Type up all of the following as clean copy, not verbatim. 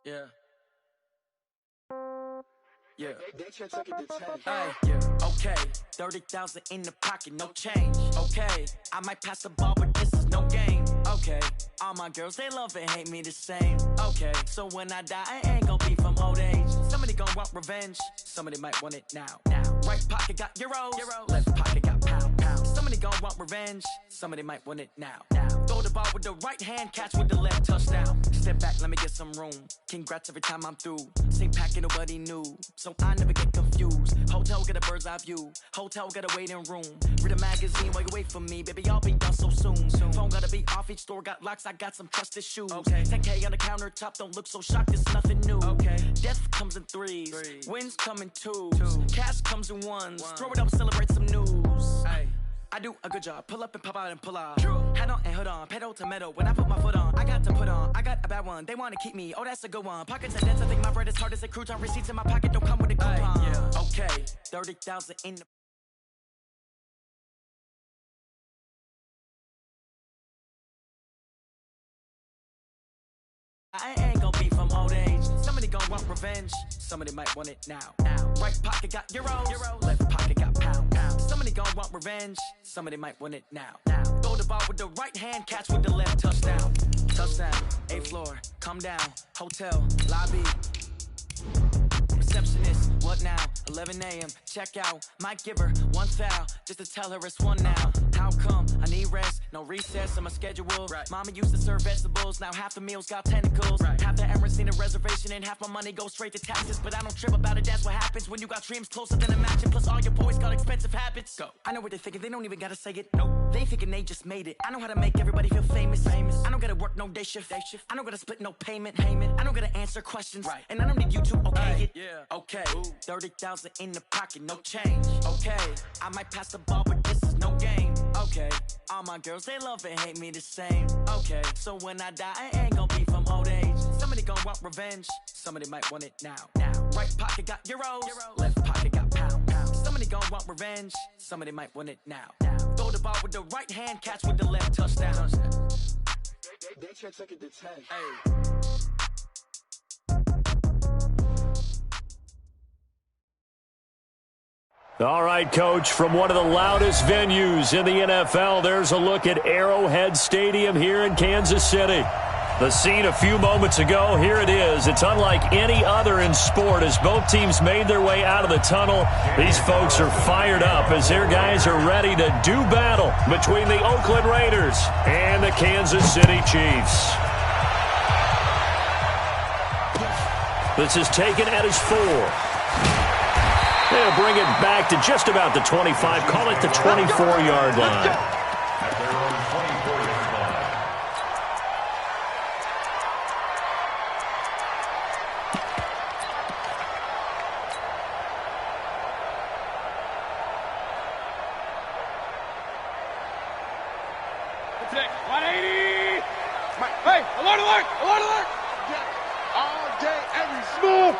Yeah. Yeah. They took it to 10. Hey, yeah. Okay. 30,000 in the pocket, no change. Okay. I might pass the ball, but this is no game. Okay. All my girls, they love and hate me the same. Okay. So when I die, I ain't gonna be from old age. Somebody gonna want revenge. Somebody might want it now. Right pocket got euros. Left pocket got pound. Somebody gonna want revenge. Somebody might want it now. Throw the ball with the right hand, catch with the left, touchdown. Step back, let me get some room. Congrats every time I'm through. Same packet, nobody knew. So I never get confused. Hotel get a bird's eye view. Hotel get a waiting room. Read a magazine while you wait for me. Baby, I'll be done so soon. Phone gotta be off, each store got locks. I got some trusted shoes. Okay. 10K on the countertop, don't look so shocked, it's nothing new. Okay. Death comes in threes. Wins come in twos. Cash comes in ones. Throw it up, celebrate some news. Ay. I do a good job, pull up and pop out and pull off. Head on and hood on, pedal to metal. When I put my foot on, I got to put on. I got a bad one, they wanna keep me. Oh, that's a good one. Pockets are dense, I think my bread is hard as a crouton. Receipts in my pocket don't come with a coupon. Yeah. Okay, 30,000 in the. I ain't gonna be from old age. Somebody gonna want revenge. Somebody might want it now. Right pocket got euros. Left pocket got pound. Somebody gonna want revenge. Somebody might want it now. Throw the ball with the right hand, catch with the left, touchdown. Touchdown, 8th floor, come down. Hotel, lobby. Receptionist, what now? 11 a.m. Check out. Might give her one foul just to tell her it's one now. How come? I need rest, no recess on my schedule. Right. Mama used to serve vegetables, now half the meals got tentacles. Right. Half the Emirates need a reservation and half my money goes straight to taxes. But I don't trip about it, that's what happens when you got dreams closer than a match. And plus all your boys got expensive habits. Go. I know what they're thinking, they don't even gotta say it. Nope. They thinking they just made it. I know how to make everybody feel famous. I don't gotta work no day shift. I don't gotta split no payment. I don't gotta answer questions. Right. And I don't need you to okay it. Yeah. Okay. 30,000 in the pocket, no change. Okay. I might pass the ball, but this is no game. Okay. All my girls, they love and hate me the same. Okay. So when I die, I ain't gonna be from old age. Somebody gonna want revenge. Somebody might want it now. Right pocket got euros. Left pocket got pound. Somebody gonna want revenge. Somebody might want it now. Throw the ball with the right hand, catch with the left, touchdown. They took it to 10. Hey. All right, Coach, from one of the loudest venues in the NFL, there's a look at Arrowhead Stadium here in Kansas City. The scene a few moments ago, here it is. It's unlike any other in sport as both teams made their way out of the tunnel. These folks are fired up as their guys are ready to do battle between the Oakland Raiders and the Kansas City Chiefs. This is taken at his 4. They'll bring it back to just about the 25. Call it the 24-yard line. Hey, alert, alert, alert, alert! All day, every smooth.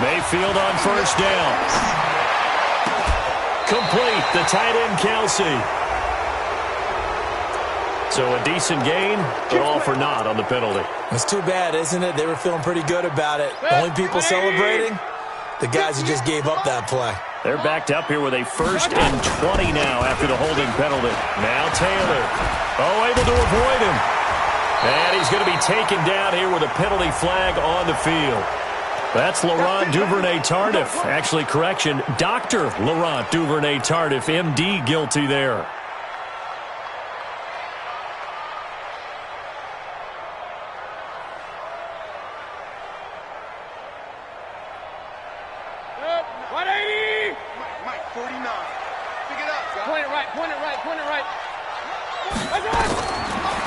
Mayfield on first down. Complete, the tight end Kelsey. So a decent gain, but all for naught on the penalty. It's too bad, isn't it? They were feeling pretty good about it. The only people celebrating, the guys who just gave up that play. They're backed up here with a 1st and 20 now after the holding penalty. Now Taylor. Oh, able to avoid him. And he's going to be taken down here with a penalty flag on the field. That's Laurent Duvernay-Tardif. Actually, correction, Dr. Laurent Duvernay-Tardif, MD, guilty there.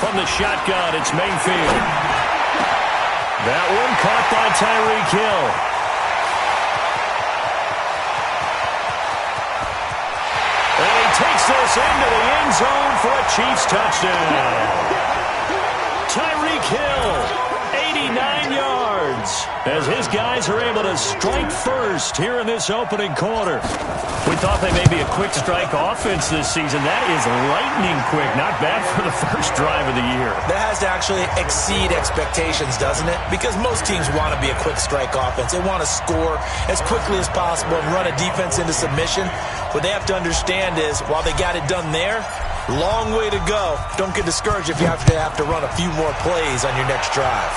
From the shotgun, it's Mayfield. That one caught by Tyreek Hill. And he takes this into the end zone for a Chiefs touchdown. Tyreek Hill, 89 yards. as his guys are able to strike first here in this opening quarter. We thought they may be a quick strike offense this season. That is lightning quick. Not bad for the first drive of the year. That has to actually exceed expectations, doesn't it? Because most teams want to be a quick strike offense. They want to score as quickly as possible and run a defense into submission. What they have to understand is, while they got it done there, long way to go. Don't get discouraged if you have to run a few more plays on your next drive.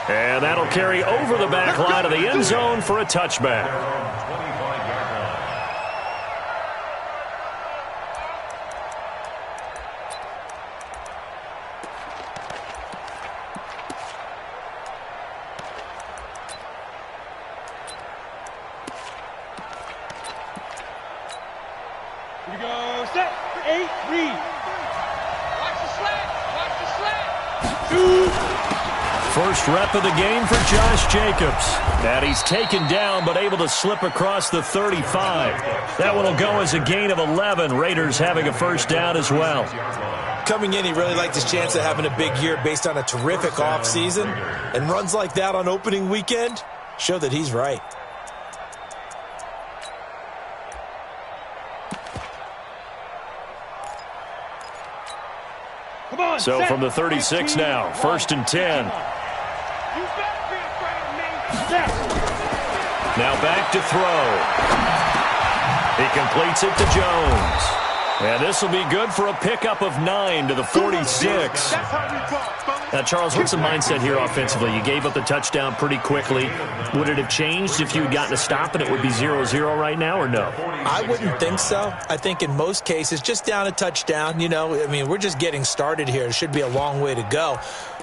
And that'll carry over the back line of the end zone for a touchback. Here we go. Set. 8, read. Watch the slant. Watch the slant. 2. First rep of the game for Josh Jacobs. And he's taken down but able to slip across the 35. That one will go as a gain of 11. Raiders having a first down as well. Coming in, he really liked his chance of having a big year based on a terrific offseason. And runs like that on opening weekend show that he's right. Come on. So set. from the 36 now, 1st and 10. You better be afraid of me. Set. Now back to throw. He completes it to Jones. And this will be good for a pickup of 9 to the 46. Now, Charles, what's the mindset here offensively? You gave up the touchdown pretty quickly. Would it have changed if you had gotten a stop and it would be 0-0 right now, or no? I wouldn't think so. I think in most cases, just down a touchdown, we're just getting started here. It should be a long way to go.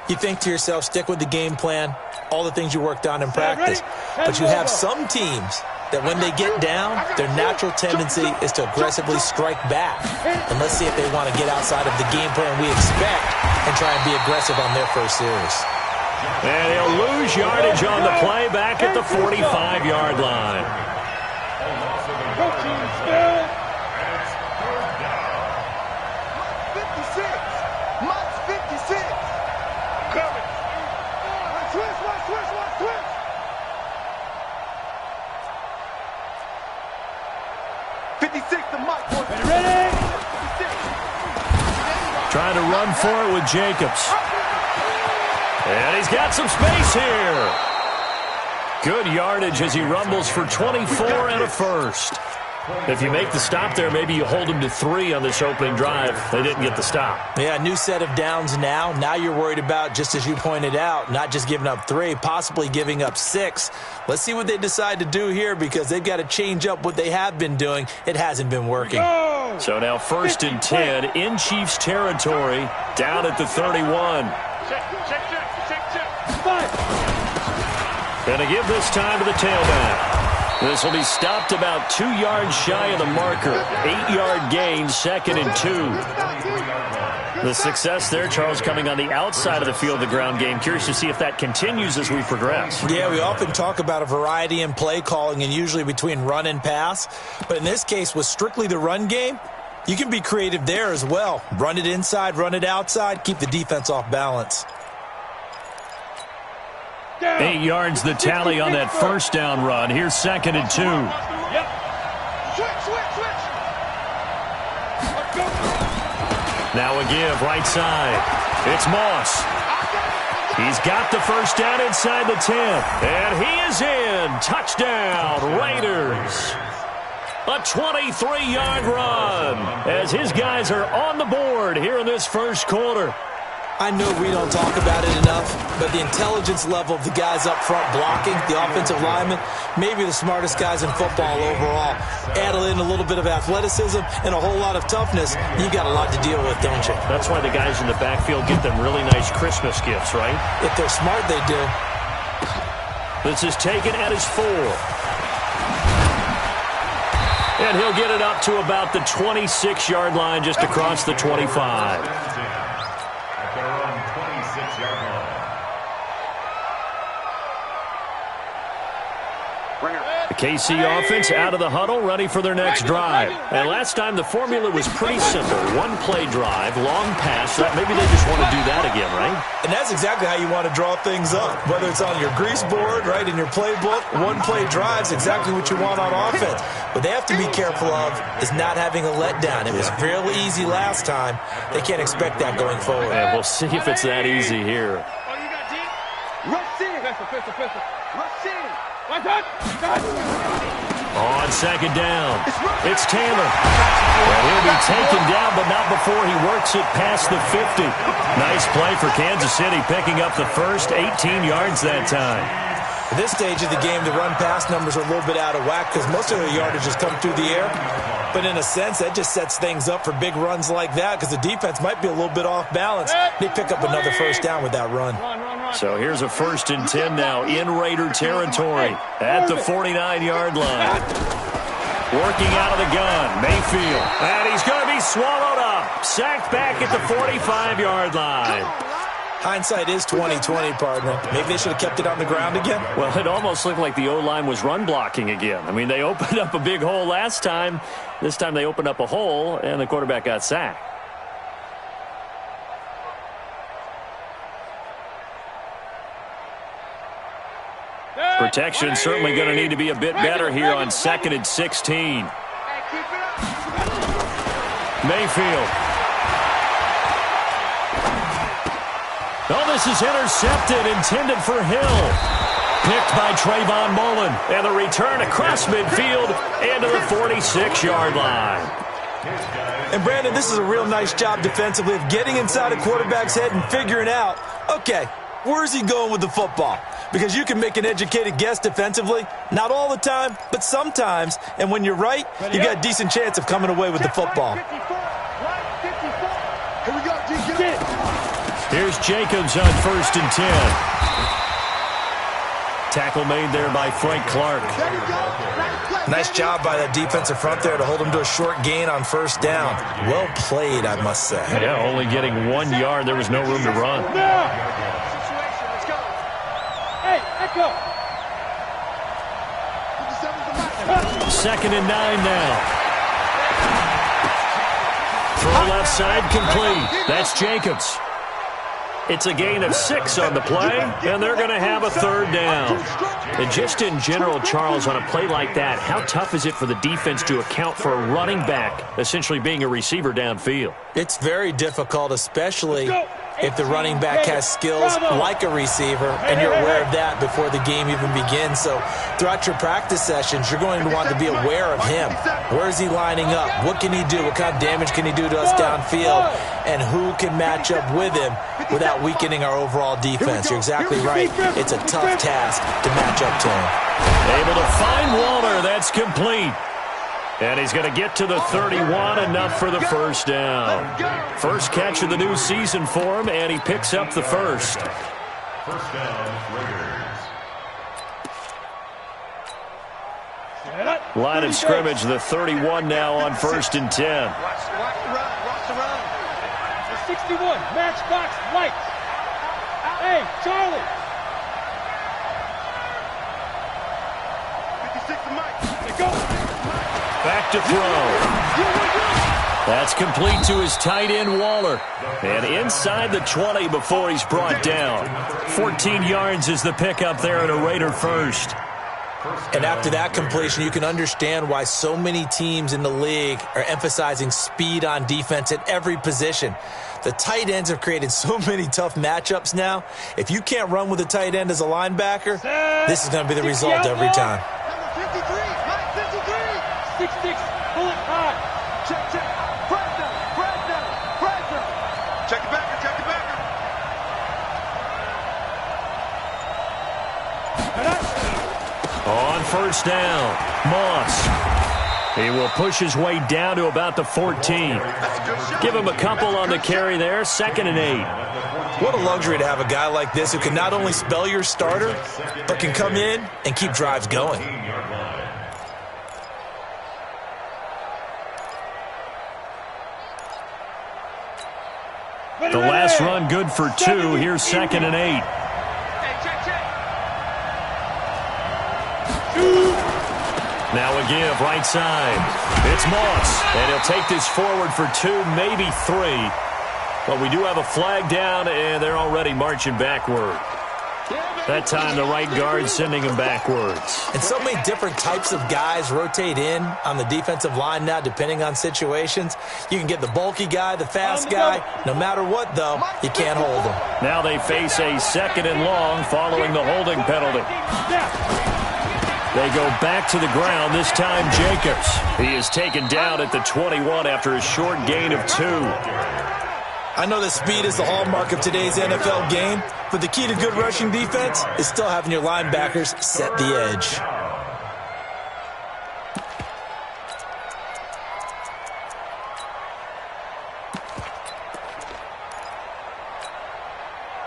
You think to yourself, stick with the game plan, all the things you worked on in practice. But you have some teams that when they get down, their natural tendency is to aggressively strike back. And let's see if they want to get outside of the game plan we expect and try and be aggressive on their first series. And he'll lose yardage on the play back at the 45-yard line. Coaching still. 56. Max 56. Coming. Switch. 56 to Mike. Ready? Trying to run for it with Jacobs. And he's got some space here. Good yardage as he rumbles for 24 and a first. If you make the stop there, maybe you hold him to 3 on this opening drive. They didn't get the stop. Yeah, new set of downs now. Now you're worried about, just as you pointed out, not just giving up 3, possibly giving up 6. Let's see what they decide to do here because they've got to change up what they have been doing. It hasn't been working. So now 1st and 10 in Chiefs territory, down at the 31. Check. Going to give this time to the tailback. This will be stopped about 2 yards shy of the marker. 8-yard gain, 2nd and 2. The success there, Charles, coming on the outside of the field, the ground game. Curious to see if that continues as we progress. Yeah, we often talk about a variety in play calling and usually between run and pass. But in this case, with strictly the run game, you can be creative there as well. Run it inside, run it outside, keep the defense off balance. 8 yards the tally on that first down run. Here's 2nd and 2. Yep. Switch. Now a give, right side. It's Moss. He's got the first down inside the 10. And he is in. Touchdown, Raiders. A 23-yard run as his guys are on the board here in this first quarter. I know we don't talk about it enough, but the intelligence level of the guys up front blocking, the offensive linemen, maybe the smartest guys in football overall. Add in a little bit of athleticism and a whole lot of toughness, you got a lot to deal with, don't you? That's why the guys in the backfield get them really nice Christmas gifts, right? If they're smart, they do. This is taken at his 4. And he'll get it up to about the 26-yard line just across the 25. KC offense out of the huddle, ready for their next drive. And last time the formula was pretty simple. One-play drive, long pass. Maybe they just want to do that again, right? And that's exactly how you want to draw things up. Whether it's on your grease board, right, in your playbook, one-play drive's exactly what you want on offense. What they have to be careful of is not having a letdown. It was fairly easy last time. They can't expect that going forward. And we'll see if it's that easy here. Rush in. Pistol. Rush in. On second down, it's Taylor. And he'll be taken down, but not before he works it past the 50. Nice play for Kansas City, picking up the first 18 yards that time. At this stage of the game, the run-pass numbers are a little bit out of whack because most of the yardage has come through the air. But in a sense, that just sets things up for big runs like that because the defense might be a little bit off balance. They pick up another first down with that run. So here's a 1st and 10 now in Raider territory at the 49-yard line. Working out of the gun, Mayfield. And he's going to be swallowed up. Sacked back at the 45-yard line. Hindsight is 20/20, partner. Maybe they should have kept it on the ground again. Well, it almost looked like the O-line was run blocking again. I mean, they opened up a big hole last time. This time they opened up a hole, and the quarterback got sacked. Protection certainly going to need to be a bit better here on 2nd and 16. Mayfield. Oh, this is intercepted, intended for Hill. Picked by Trayvon Mullen. And the return across midfield into the 46-yard line. And, Brandon, this is a real nice job defensively of getting inside a quarterback's head and figuring out, okay, where's he going with the football? Because you can make an educated guess defensively, not all the time, but sometimes. And when you're right, you got a decent chance of coming away with the football. Here we go, G. Here's Jacobs on 1st and 10. Tackle made there by Frank Clark. Nice job by that defensive front there to hold him to a short gain on 1st down. Well played, I must say. Yeah, only getting 1 yard. There was no room to run. Hey, echo. 2nd and 9 now. Throw left side complete. That's Jacobs. It's a gain of 6 on the play, and they're going to have a 3rd down. And just in general, Charles, on a play like that, how tough is it for the defense to account for a running back essentially being a receiver downfield? It's very difficult, especially if the running back has skills like a receiver, and you're aware of that before the game even begins. So throughout your practice sessions, you're going to want to be aware of him. Where is he lining up? What can he do? What kind of damage can he do to us downfield? And who can match up with him without weakening our overall defense? You're exactly right. It's a tough task to match up to him. Able to find Waller. That's complete. And he's going to get to the 31, enough for the 1st down. First catch of the new season for him, and he picks up the 1st. First down, Raiders. Line of scrimmage, the 31 now on 1st and 10. Watch the run. The 61, matchbox lights. Hey, Charlie. 56 to Mike. They go. Back to throw. That's complete to his tight end, Waller. And inside the 20 before he's brought down. 14 yards is the pickup there at a Raider 1st. And after that completion, you can understand why so many teams in the league are emphasizing speed on defense at every position. The tight ends have created so many tough matchups now. If you can't run with a tight end as a linebacker, this is going to be the result every time. Number 53, Mike 53. 6-6, pull it high. Check. Press down. Check it back. On 1st down, Moss. He will push his way down to about the 14. Give him a couple on the carry there, 2nd and 8. What a luxury to have a guy like this who can not only spell your starter, but can come in and keep drives going. The last run good for 2. Here's 2nd and 8. Now a give, right side. It's Moss, and he'll take this forward for 2, maybe 3. But we do have a flag down, and they're already marching backward. That time, the right guard sending him backwards. And so many different types of guys rotate in on the defensive line now, depending on situations. You can get the bulky guy, the fast guy. No matter what, though, you can't hold him. Now they face a 2nd and long following the holding penalty. They go back to the ground, this time Jacobs. He is taken down at the 21 after a short gain of 2. I know that speed is the hallmark of today's NFL game, but the key to good rushing defense is still having your linebackers set the edge.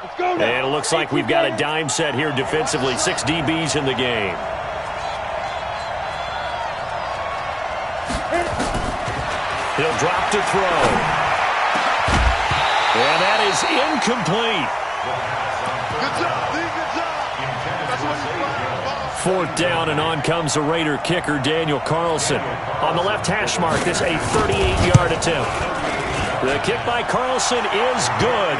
Let's go now. And it looks like we've got a dime set here defensively. 6 DBs in the game. He'll drop to throw. And that is incomplete. Good job, Lee, good job. That's what he's 4th down, and on comes the Raider kicker, Daniel Carlson. On the left hash mark, this a 38-yard attempt. The kick by Carlson is good.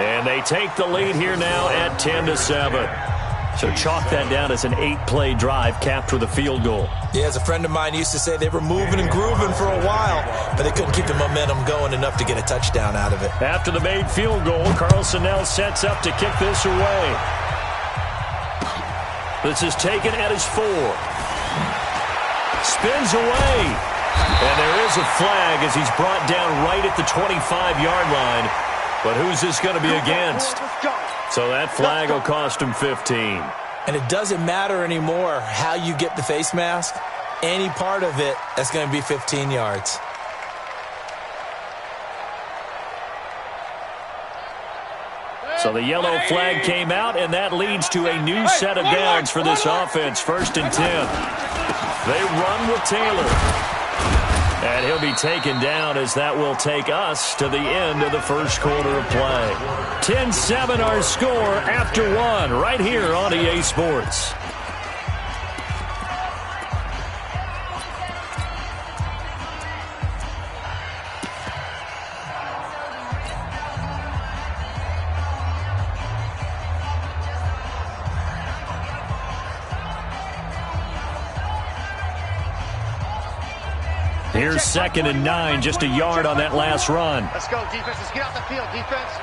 And they take the lead here now at 10-7. So chalk that down as an 8-play drive capped with a field goal. Yeah, as a friend of mine used to say, they were moving and grooving for a while, but they couldn't keep the momentum going enough to get a touchdown out of it. After the made field goal, Carlson now sets up to kick this away. This is taken at his 4. Spins away. And there is a flag as he's brought down right at the 25-yard line. But who's this going to be against? So that flag will cost him 15. And it doesn't matter anymore how you get the face mask. Any part of it, that's going to be 15 yards. So the yellow flag came out, and that leads to a new set of downs for this offense. 1st and 10. They run with Taylor. And he'll be taken down as that will take us to the end of the first quarter of play. 10-7 our score after 1 right here on EA Sports. Here's 2nd and 9, just a yard on that last run. Let's go, defense. Let's get out the field, defense.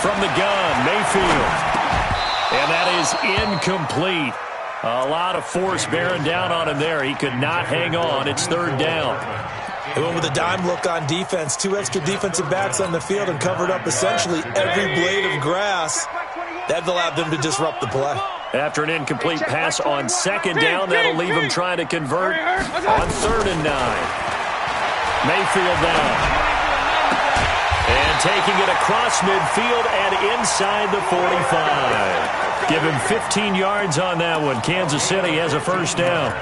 From the gun, Mayfield. And that is incomplete. A lot of force bearing down on him there. He could not hang on. It's 3rd down. They went with a dime look on defense. 2 extra defensive backs on the field and covered up essentially every blade of grass. That allowed them to disrupt the play. After an incomplete pass on 2nd down, that'll leave him trying to convert on 3rd and 9. Mayfield down. And taking it across midfield and inside the 45. Give him 15 yards on that one. Kansas City has a 1st down.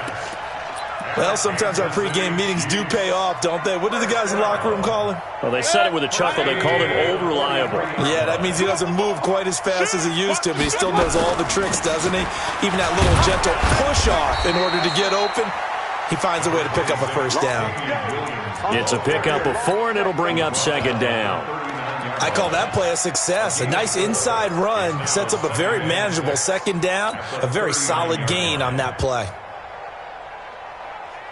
Well, sometimes our pregame meetings do pay off, don't they? What do the guys in the locker room call him? Well, they said it with a chuckle. They called him old reliable. Yeah, that means he doesn't move quite as fast as he used to, but he still knows all the tricks, doesn't he? Even that little gentle push-off in order to get open, he finds a way to pick up a 1st down. It's a pickup of 4, and it'll bring up 2nd down. I call that play a success. A nice inside run sets up a very manageable 2nd down, a very solid gain on that play.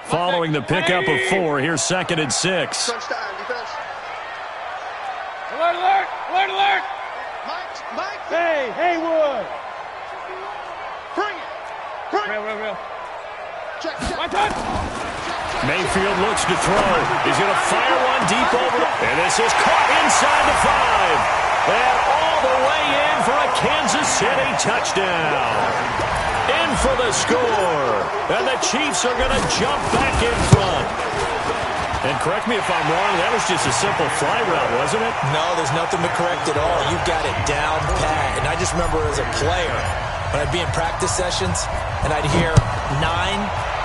Following the pickup of 4, here's 2nd and 6. Touchdown, defense. Alert, alert, alert, alert. Mike. Hey, Haywood. Bring it. Real. Check. My touch. Mayfield looks to throw. He's going to fire one deep over. And this is caught inside the 5. And all the way in for a Kansas City touchdown. In for the score. And the Chiefs are going to jump back in front. And correct me if I'm wrong, that was just a simple fly route, wasn't it? No, there's nothing to correct at all. You've got it down pat. And I just remember as a player, when I'd be in practice sessions and I'd hear 9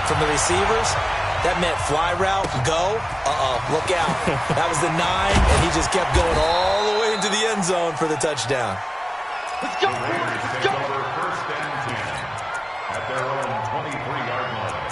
from the receivers, that meant fly route, go, look out. That was the 9, and he just kept going all the way into the end zone for the touchdown. Let's go, The Raiders let's take go. over 1st and 10 at their own 23-yard line.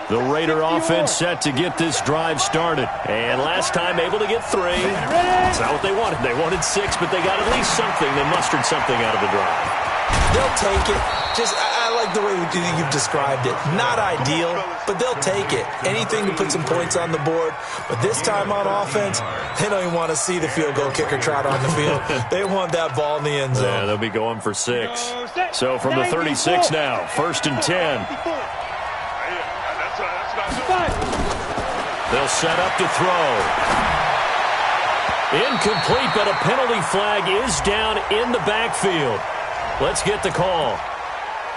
The Raider offense set to get this drive started. And last time able to get 3. That's not what they wanted. They wanted 6, but they got at least something. They mustered something out of the drive. They'll take it. I like the way you've described it. Not ideal, but they'll take it. Anything to put some points on the board. But this time on offense, they don't even want to see the field goal kicker trot on the field. They want that ball in the end zone. Yeah, they'll be going for 6. So from the 36 now, 1st and 10. They'll set up to throw. Incomplete, but a penalty flag is down in the backfield. Let's get the call.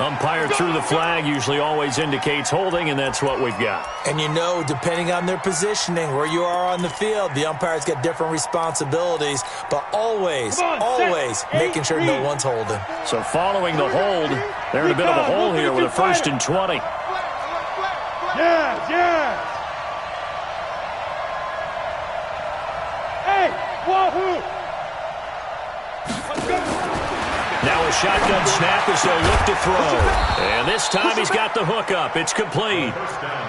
Umpire threw the flag, usually always indicates holding, and that's what we've got. And you know, depending on their positioning, where you are on the field, the umpires get different responsibilities, but always making sure no one's holding. So following the hold, they're in a bit of a hole here with a 1st and 20. Yeah. Hey, wahoo! Let's go. Now a shotgun snap as they'll look to throw. And this time he's got the hook up. It's complete.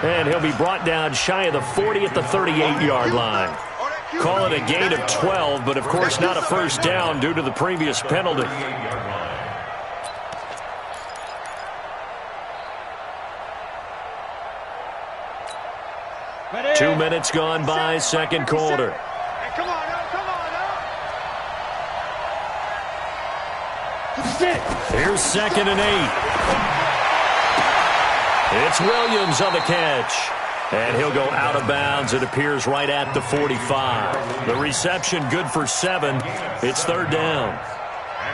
And he'll be brought down shy of the 40 at the 38-yard line. Call it a gain of 12, but of course not a 1st down due to the previous penalty. 2 minutes gone by, 2nd quarter. Hey, come on, Here's 2nd and 8. It's Williams on the catch. And he'll go out of bounds, it appears, right at the 45. The reception good for 7. It's 3rd down.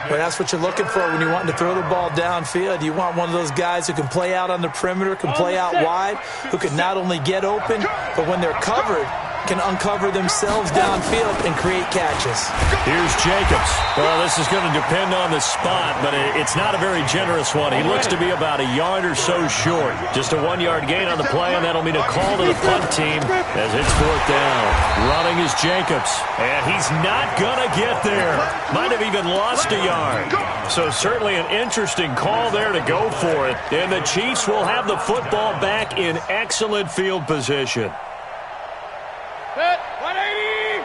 Well, that's what you're looking for when you're wanting to throw the ball downfield. You want one of those guys who can play out on the perimeter, can play out wide, who can not only get open, but when they're covered, can uncover themselves downfield and create catches. Here's Jacobs. Well, this is going to depend on the spot, but it's not a very generous one. He looks to be about a yard or so short. Just a 1-yard gain on the play, and that'll mean a call to the punt team as it's 4th down. Running is Jacobs, and he's not going to get there. Might have even lost a yard. So certainly an interesting call there to go for it, and the Chiefs will have the football back in excellent field position. 180!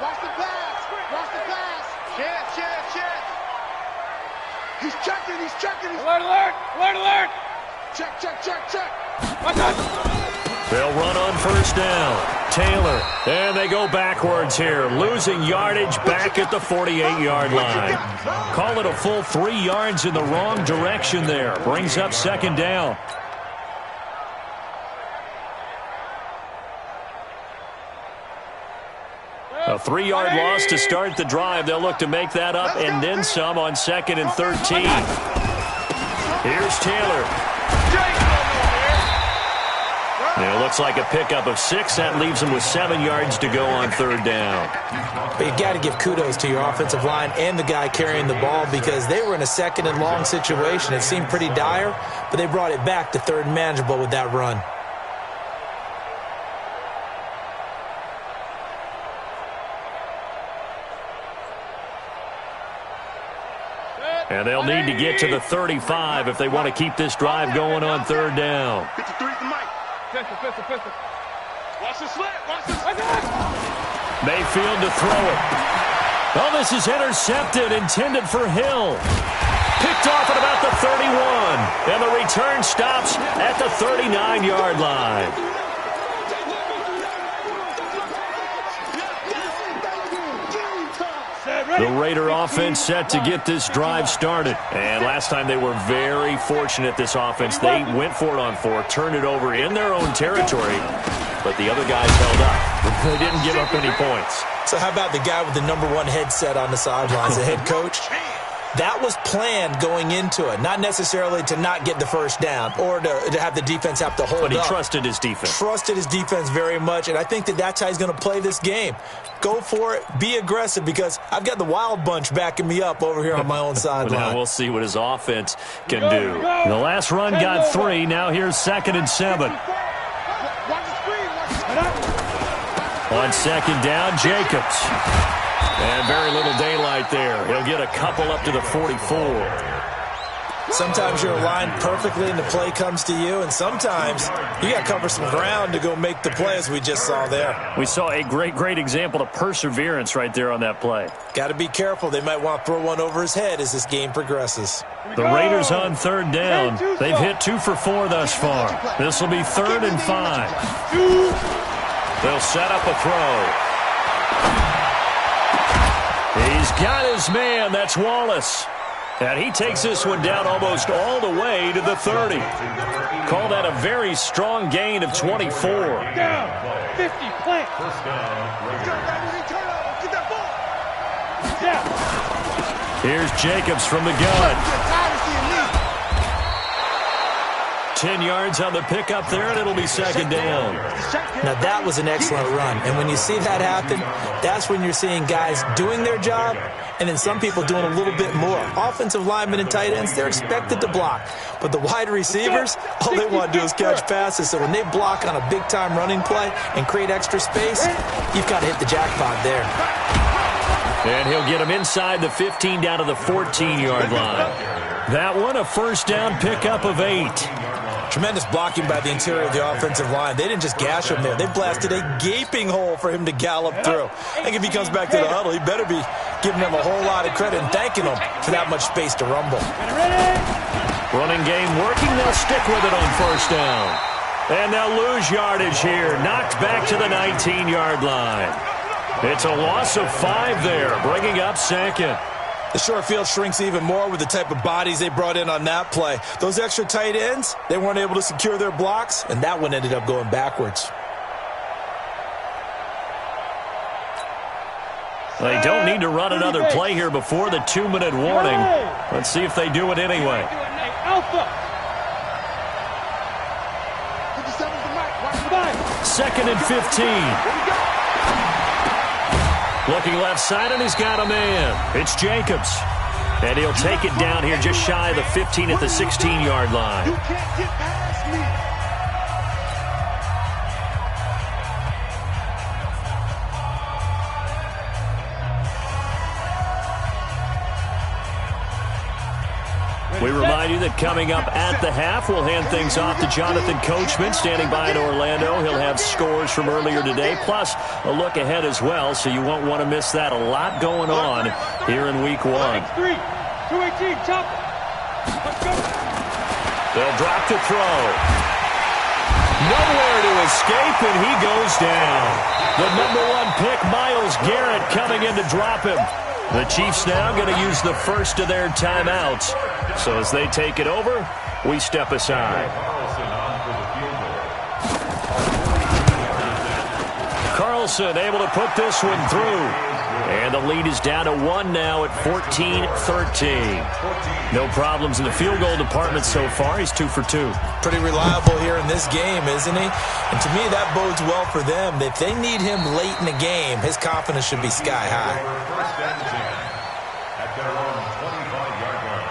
Watch the pass. Check. He's checking. Alert! Check. They'll run on 1st down. Taylor, and they go backwards here, losing yardage back at the 48-yard line. Call it a full 3 yards in the wrong direction there. Brings up 2nd down. A 3-yard loss to start the drive. They'll look to make that up and then some on 2nd and 13. Here's Taylor. It looks like a pickup of 6. That leaves them with 7 yards to go on 3rd down. But you got to give kudos to your offensive line and the guy carrying the ball because they were in a 2nd and long situation. It seemed pretty dire, but they brought it back to 3rd and manageable with that run. And they'll need to get to the 35 if they want to keep this drive going on 3rd down. 53 the mic. Pistol. Watch the slant. Mayfield to throw it. Oh, this is intercepted, intended for Hill. Picked off at about the 31. And the return stops at the 39-yard line. The Raider offense set to get this drive started. And last time they were very fortunate, this offense. They went for it on 4, turned it over in their own territory, but the other guys held up. They didn't give up any points. So how about the guy with the #1 headset on the sidelines, the head coach? That was planned going into it, not necessarily to not get the first down or to have the defense have to hold up. But he trusted his defense. Trusted his defense very much, and I think that's how he's going to play this game. Go for it. Be aggressive, because I've got the wild bunch backing me up over here on my own sideline. Now we'll see what his offense can do. The last run got 3. Now here's 2nd and 7. On 2nd down, Jacobs. And very little daylight there. He'll get a couple up to the 44. Sometimes you're aligned perfectly and the play comes to you, and sometimes you got to cover some ground to go make the play, as we just saw there. We saw a great example of perseverance right there on that play. Got to be careful. They might want to throw one over his head as this game progresses. The Raiders on 3rd down. They've hit 2 for 4 thus far. This will be 3rd and 5. They'll set up a throw. He's got his man. That's Wallace. And he takes this one down almost all the way to the 30. Call that a very strong gain of 24. Down. 50, plant. Here's Jacobs from the gun. 10 yards on the pickup there, and it'll be 2nd down. Now, that was an excellent run. And when you see that happen, that's when you're seeing guys doing their job, and then some people doing a little bit more. Offensive linemen and tight ends, they're expected to block. But the wide receivers, all they want to do is catch passes. So when they block on a big-time running play and create extra space, you've got to hit the jackpot there. And he'll get him inside the 15 down to the 14-yard line. That one, a 1st down pickup of 8. Tremendous blocking by the interior of the offensive line. They didn't just gash him there. They blasted a gaping hole for him to gallop through. I think if he comes back to the huddle, he better be giving them a whole lot of credit and thanking them for that much space to rumble. Running game working. They'll stick with it on 1st down. And they'll lose yardage here. Knocked back to the 19-yard line. It's a loss of 5 there, bringing up 2nd. The short field shrinks even more with the type of bodies they brought in on that play. Those extra tight ends, they weren't able to secure their blocks, and that one ended up going backwards. They don't need to run another play here before the 2-minute warning. Let's see if they do it anyway. Alpha. 2nd and 15. Looking left side, and he's got a man. It's Jacobs. And he'll take it down here just shy of the 15 at the 16-yard line. You can't get past me. We remind you that coming up at the half, we'll hand things off to Jonathan Coachman, standing by in Orlando. He'll have scores from earlier today, plus a look ahead as well, so you won't want to miss that. A lot going on here in Week 1. 3, 218, chop. Let's go. They'll drop to throw. Nowhere to escape, and he goes down. The #1 pick, Myles Garrett, coming in to drop him. The Chiefs now going to use the first of their timeouts. So as they take it over, we step aside. Carlson able to put this one through. And the lead is down to 1 now at 14-13. No problems in the field goal department so far. He's 2 for 2. Pretty reliable here in this game, isn't he? And to me, that bodes well for them. If they need him late in the game, his confidence should be sky high. At their own 25-yard line.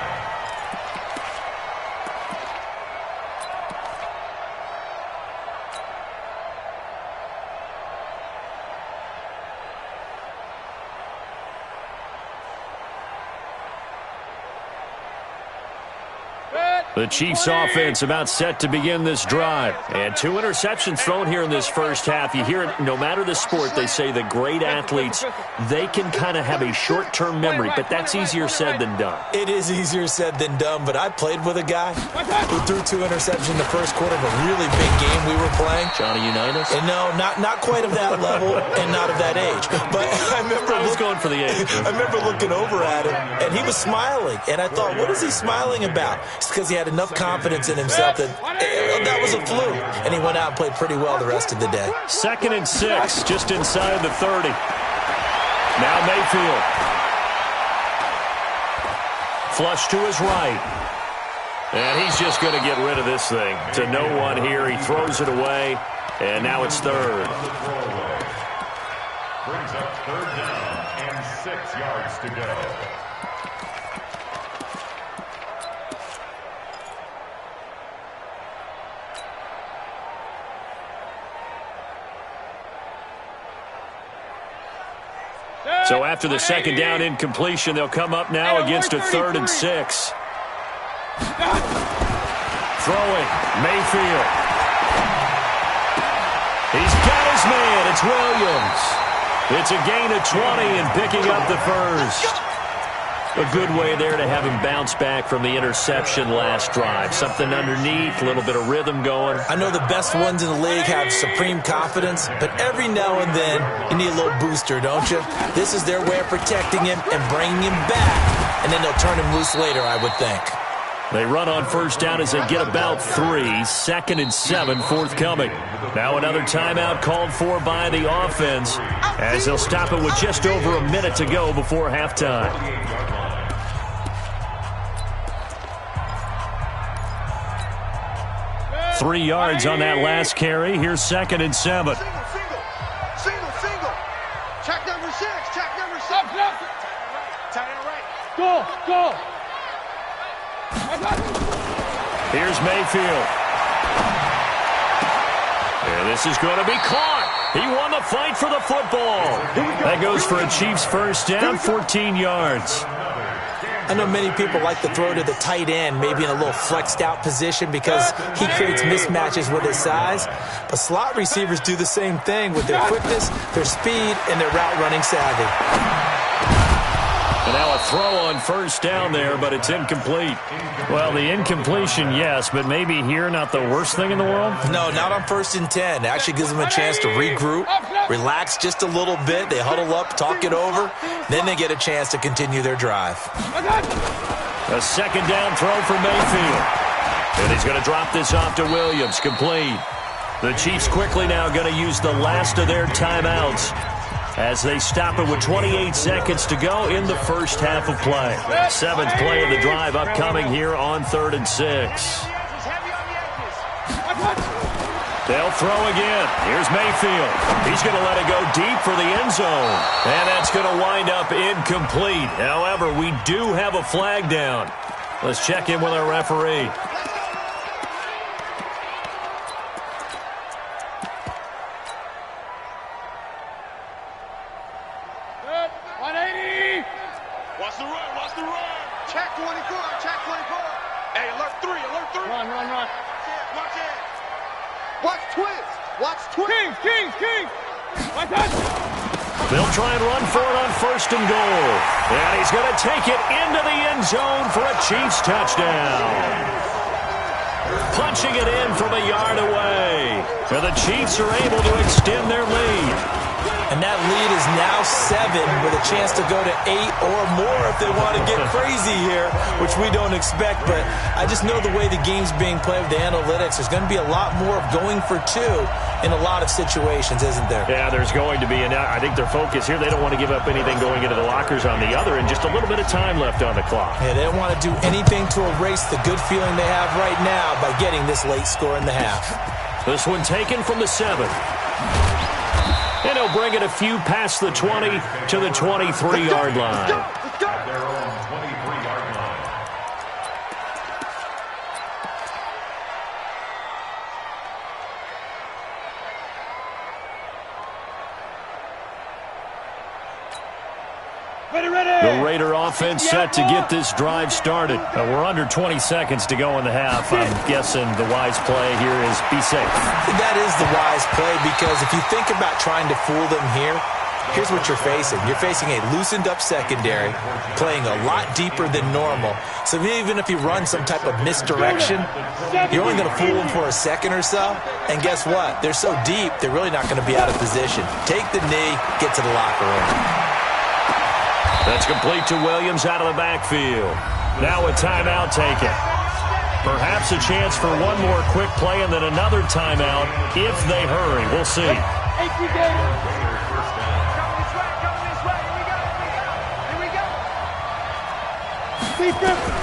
The Chiefs offense about set to begin this drive. And 2 interceptions thrown here in this first half. You hear it, no matter the sport, they say the great athletes, they can kind of have a short-term memory, but that's easier said than done. It is easier said than done, but I played with a guy who threw 2 interceptions in the first quarter of a really big game we were playing. Johnny Unitas? And no, not quite of that level and not of that age. But I was going for the age. I remember looking over at him, and he was smiling. And I thought, what is he smiling about? It's because he had enough confidence in himself that was a fluke. And he went out and played pretty well the rest of the day. 2nd and 6, just inside the 30. Now Mayfield. flush to his right. And he's just going to get rid of this thing. To no one here. He throws it away. And now it's third. Brings up third down and 6 yards to go. So after the second down incompletion, they'll come up now against a 3rd and 6. Throwing, Mayfield. He's got his man. It's Williams. It's a gain of 20 and picking up the first. A good way there to have him bounce back from the interception last drive. Something underneath, a little bit of rhythm going. I know the best ones in the league have supreme confidence, but every now and then you need a little booster, don't you? This is their way of protecting him and bringing him back, and then they'll turn him loose later, I would think. They run on first down as they get about 3. 2nd and 7 forthcoming. Now another timeout called for by the offense as they'll stop it with just over a minute to go before halftime. Three yards on that last carry. Here's 2nd and 7. Single. Check number 6. Up. Tight end right. Go. Here's Mayfield. And this is going to be caught. He won the fight for the football. That goes for a Chiefs first down, 14 yards. I know many people like to throw to the tight end, maybe in a little flexed out position because he creates mismatches with his size. But slot receivers do the same thing with their quickness, their speed, and their route running savvy. And now a throw on first down there, but it's incomplete. Well, the incompletion, yes, but maybe here not the worst thing in the world? No, not on 1st and 10. It actually gives them a chance to regroup, relax just a little bit. They huddle up, talk it over. Then they get a chance to continue their drive. A second down throw for Mayfield. And he's going to drop this off to Williams. Complete. The Chiefs quickly now going to use the last of their timeouts as they stop it with 28 seconds to go in the first half of play. 7th play of the drive upcoming here on 3rd and 6. They'll throw again. Here's Mayfield. He's going to let it go deep for the end zone. And that's going to wind up incomplete. However, we do have a flag down. Let's check in with our referee. Watch the run. Check 24. Hey, alert 3. Run. Watch it. Watch twist. King. Watch that. They'll try and run for it on 1st and goal. And he's going to take it into the end zone for a Chiefs touchdown. Punching it in from a yard away. And the Chiefs are able to extend their lead. And that lead is now 7 with a chance to go to 8 or more if they want to get crazy here, which we don't expect. But I just know the way the game's being played with the analytics, there's going to be a lot more of going for 2 in a lot of situations, isn't there? Yeah, there's going to be. And I think their focus here, they don't want to give up anything going into the lockers on the other, and just a little bit of time left on the clock. Yeah, they don't want to do anything to erase the good feeling they have right now by getting this late score in the half. This one taken from the 7. And he'll bring it a few past the 20 to the 23-yard line. At their own 23-yard line. Ready. The Raider offense set to get this drive started. We're under 20 seconds to go in the half. I'm guessing the wise play here is be safe. That is the wise play because if you think about trying to fool them here, here's what you're facing. You're facing a loosened up secondary, playing a lot deeper than normal. So even if you run some type of misdirection, you're only going to fool them for a second or so. And guess what? They're so deep, they're really not going to be out of position. Take the knee, get to the locker room. That's complete to Williams out of the backfield. Now a timeout taken. Perhaps a chance for one more quick play and then another timeout if they hurry. We'll see. Coming this way. Here we go.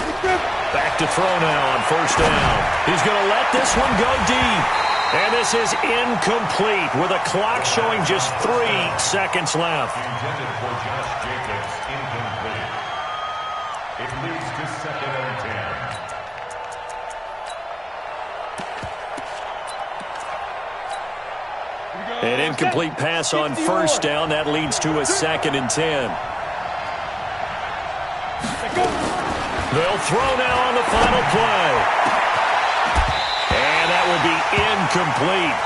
to throw now on first down. He's going to let this one go deep. And this is incomplete with a clock showing just 3 seconds left. Intended for Josh Jacobs, incomplete. It leads to 2nd and 10. An incomplete pass on first down. That leads to a 2nd and 10. They'll throw now on the final play. And that will be incomplete.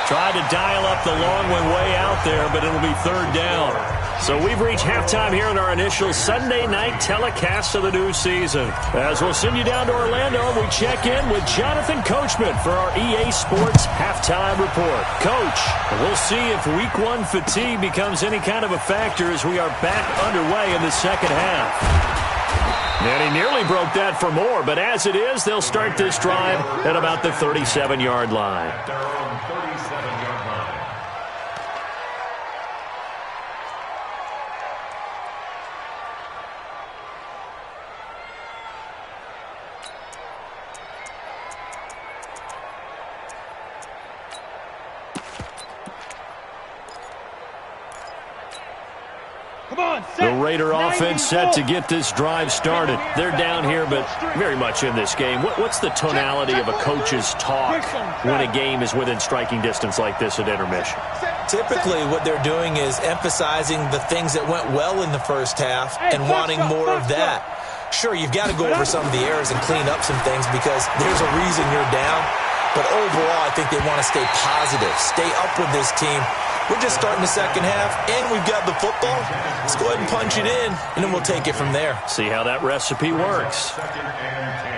Tried to dial up the long one way out there, but it'll be 3rd down. So we've reached halftime here in our initial Sunday night telecast of the new season. As we'll send you down to Orlando, we check in with Jonathan Coachman for our EA Sports Halftime Report. Coach, we'll see if Week 1 fatigue becomes any kind of a factor as we are back underway in the second half. And he nearly broke that for more, but as it is, they'll start this drive at about the 37-yard line. Their own 37-yard line. The Raider offense set to get this drive started. They're down here, but very much in this game. What's the tonality of a coach's talk when a game is within striking distance like this at intermission? Typically, what they're doing is emphasizing the things that went well in the first half and wanting more of that. Sure, you've got to go over some of the errors and clean up some things because there's a reason you're down. But overall, I think they want to stay positive, stay up with this team. We're just starting the second half, and we've got the football. Let's go ahead and punch it in, and then we'll take it from there. See how that recipe works. 2nd and 10.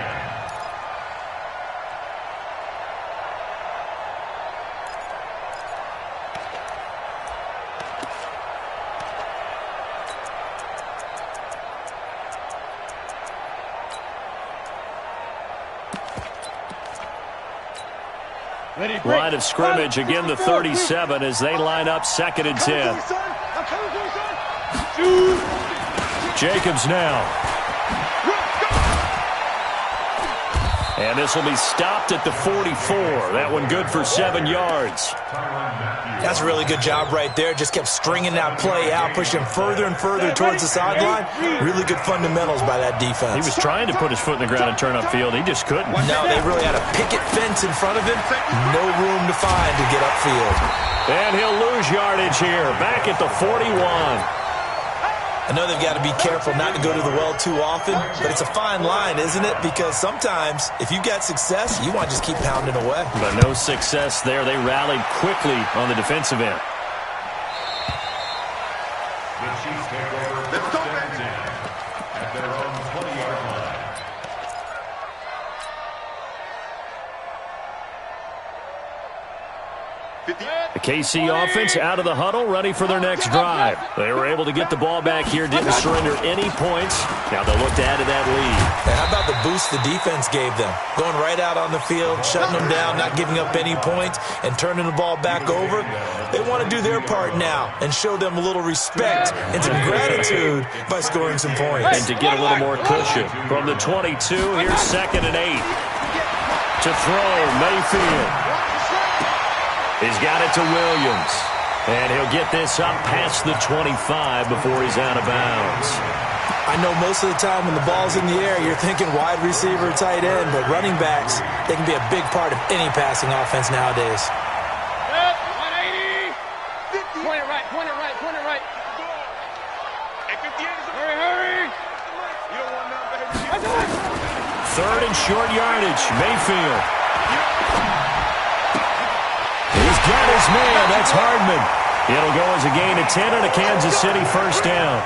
Line of scrimmage, again the 37 as they line up 2nd and 10. Jacobs now. And this will be stopped at the 44. That one good for 7 yards. That's a really good job right there. Just kept stringing that play out, pushing further and further towards the sideline. Really good fundamentals by that defense. He was trying to put his foot in the ground and turn upfield. He just couldn't. No, they really had a picket fence in front of him. No room to find to get upfield. And he'll lose yardage here. Back at the 41. I know they've got to be careful not to go to the well too often, but it's a fine line, isn't it? Because sometimes, if you've got success, you want to just keep pounding away. But no success there. They rallied quickly on the defensive end. The Chiefs take over 1st and 10 at their own 20-yard line. The KC offense out of the huddle, ready for their next drive. They were able to get the ball back here, didn't surrender any points. Now they'll look to add to that lead. And how about the boost the defense gave them? Going right out on the field, shutting them down, not giving up any points, and turning the ball back over. They want to do their part now and show them a little respect and some gratitude by scoring some points. And to get a little more cushion. From the 22, here's 2nd and 8. To throw, Mayfield. He's got it to Williams. And he'll get this up past the 25 before he's out of bounds. I know most of the time when the ball's in the air, you're thinking wide receiver, tight end, but running backs, they can be a big part of any passing offense nowadays. 180. Point it right, point it right, point it right. Hey, 58 is Hurry, hurry. You don't want none, baby. 3rd and short yardage, Mayfield. He's got his man, that's Hardman. It'll go as a gain of 10 and a Kansas City first down.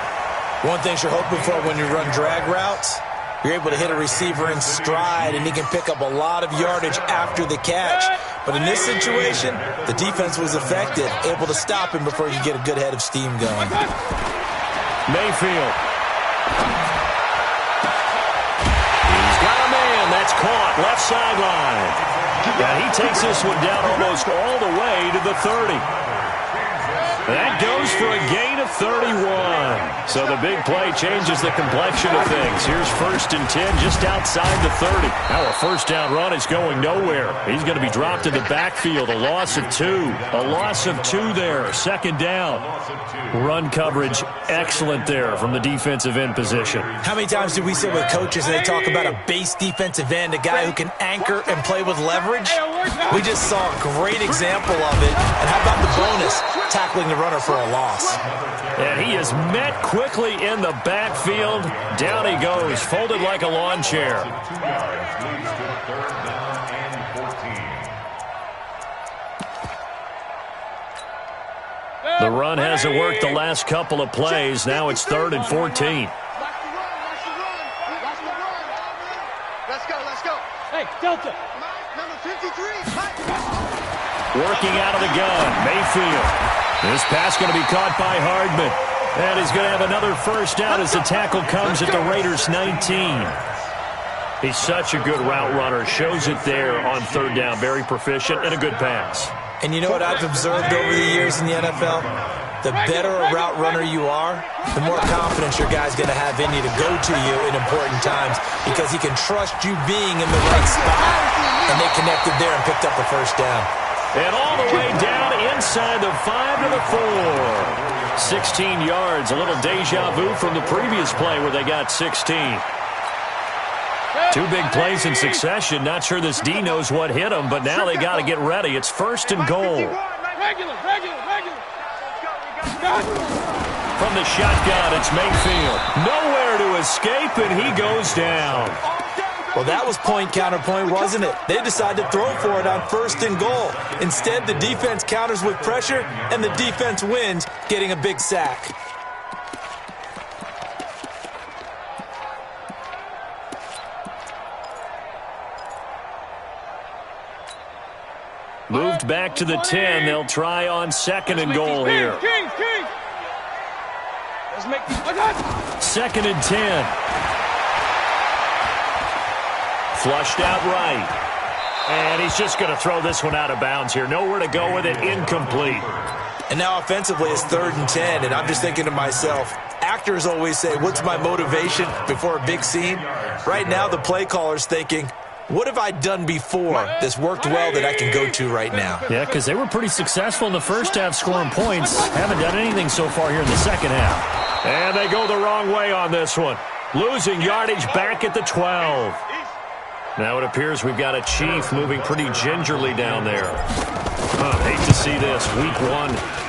One thing you're hoping for when you run drag routes, you're able to hit a receiver in stride, and he can pick up a lot of yardage after the catch. But in this situation, the defense was effective, able to stop him before you get a good head of steam going. Mayfield. He's got a man, that's caught, left sideline. And he takes this one down almost all the way to the 30. That goes for a gain of 31. So the big play changes the complexion of things. Here's 1st and 10 just outside the 30. Now a first down run is going nowhere. He's going to be dropped in the backfield. A loss of 2. A loss of 2 there. 2nd down. Run coverage excellent there from the defensive end position. How many times do we sit with coaches and they talk about a base defensive end, a guy who can anchor and play with leverage? We just saw a great example of it. And how about the bonus? Tackling the runner for a loss. And he is met quickly in the backfield. Down he goes, folded like a lawn chair. 2 yards leads to 3rd down and 14. The run hasn't worked the last couple of plays. Now it's 3rd and 14. Let's go. Hey, Delta. Number 53. Working out of the gun, Mayfield. This pass going to be caught by Hardman. And he's going to have another first down as the tackle comes at the Raiders' 19. He's such a good route runner. Shows it there on 3rd down. Very proficient and a good pass. And you know what I've observed over the years in the NFL? The better a route runner you are, the more confidence your guy's going to have in you to go to you in important times because he can trust you being in the right spot. And they connected there and picked up a first down. And all the way down inside the 5 to the 4. 16 yards, a little deja vu from the previous play where they got 16. 2 big plays in succession. Not sure this D knows what hit him, but now they got to get ready. It's 1st and goal. Regular. From the shotgun, it's Mayfield. Nowhere to escape, and he goes down. Well, that was point counterpoint, wasn't it? They decided to throw for it on 1st and goal. Instead, the defense counters with pressure, and the defense wins, getting a big sack. Moved back to the 10. They'll try on 2nd and goal here. King. Let's make these. 2nd and 10. Flushed out right. And he's just going to throw this one out of bounds here. Nowhere to go with it. Incomplete. And now offensively, it's 3rd and 10, and I'm just thinking to myself, actors always say, what's my motivation before a big scene? Right now, the play caller's thinking, what have I done before that's worked well that I can go to right now? Yeah, because they were pretty successful in the first half scoring points. Haven't done anything so far here in the second half. And they go the wrong way on this one. Losing yardage back at the 12. Now it appears we've got a Chief moving pretty gingerly down there. Hate to see this. Week 1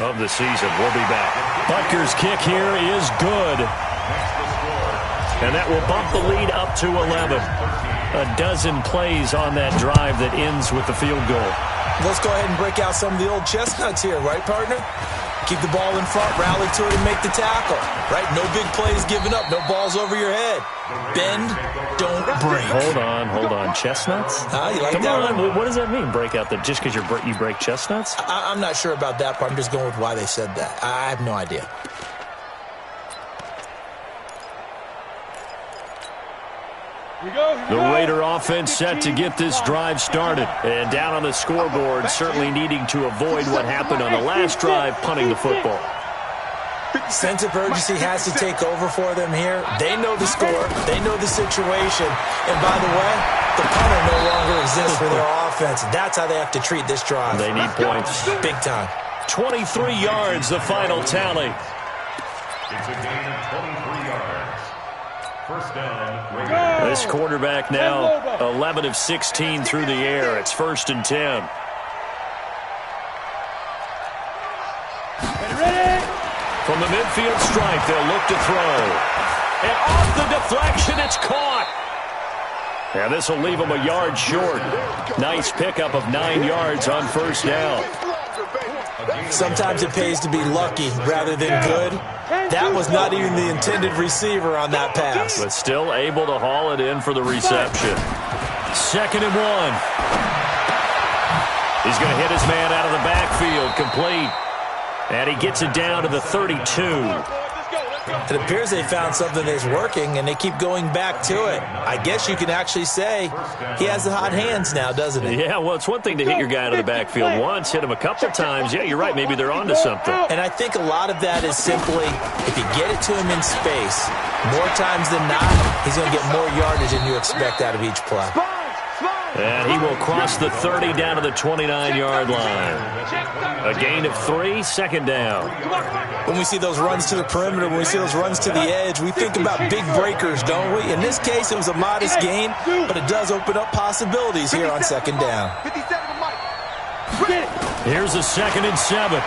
of the season. We'll be back. Butker's kick here is good. And that will bump the lead up to 11. A dozen plays on that drive that ends with the field goal. Let's go ahead and break out some of the old chestnuts here, right, partner? Keep the ball in front, rally to it, and make the tackle. Right? No big plays given up, no balls over your head. Bend, don't break. Hold on. Chestnuts? You like Come that on, one? what does that mean, break out? Just because you break chestnuts? I'm not sure about that part. I'm just going with why they said that. I have no idea. The Raider offense set to get this drive started. And down on the scoreboard, certainly needing to avoid what happened on the last drive, punting the football. Sense of urgency has to take over for them here. They know the score. They know the situation. And by the way, the punter no longer exists for their offense. That's how they have to treat this drive. They need points. Big time. 23 yards, the final tally. It's a gain of 23 yards. First down, Raiders. This quarterback now 11 of 16 through the air. It's 1st and 10. Ready? From the midfield stripe, they'll look to throw. And off the deflection, it's caught. And this will leave them a yard short. Nice pickup of 9 yards on first down. Sometimes it pays to be lucky rather than good. That was not even the intended receiver on that pass. But still able to haul it in for the reception. 2nd and 1. He's going to hit his man out of the backfield, complete. And he gets it down to the 32. It appears they found something that's working, and they keep going back to it. I guess you can actually say he has the hot hands now, doesn't he? Yeah, well, it's one thing to hit your guy out of the backfield once, hit him a couple times. Yeah, you're right. Maybe they're onto something. And I think a lot of that is simply if you get it to him in space, more times than not, he's going to get more yardage than you expect out of each play. And he will cross the 30 down to the 29-yard line. A gain of 3, second down. When we see those runs to the perimeter, when we see those runs to the edge, we think about big breakers, don't we? In this case, it was a modest gain, but it does open up possibilities here on second down. Here's a 2nd and 7.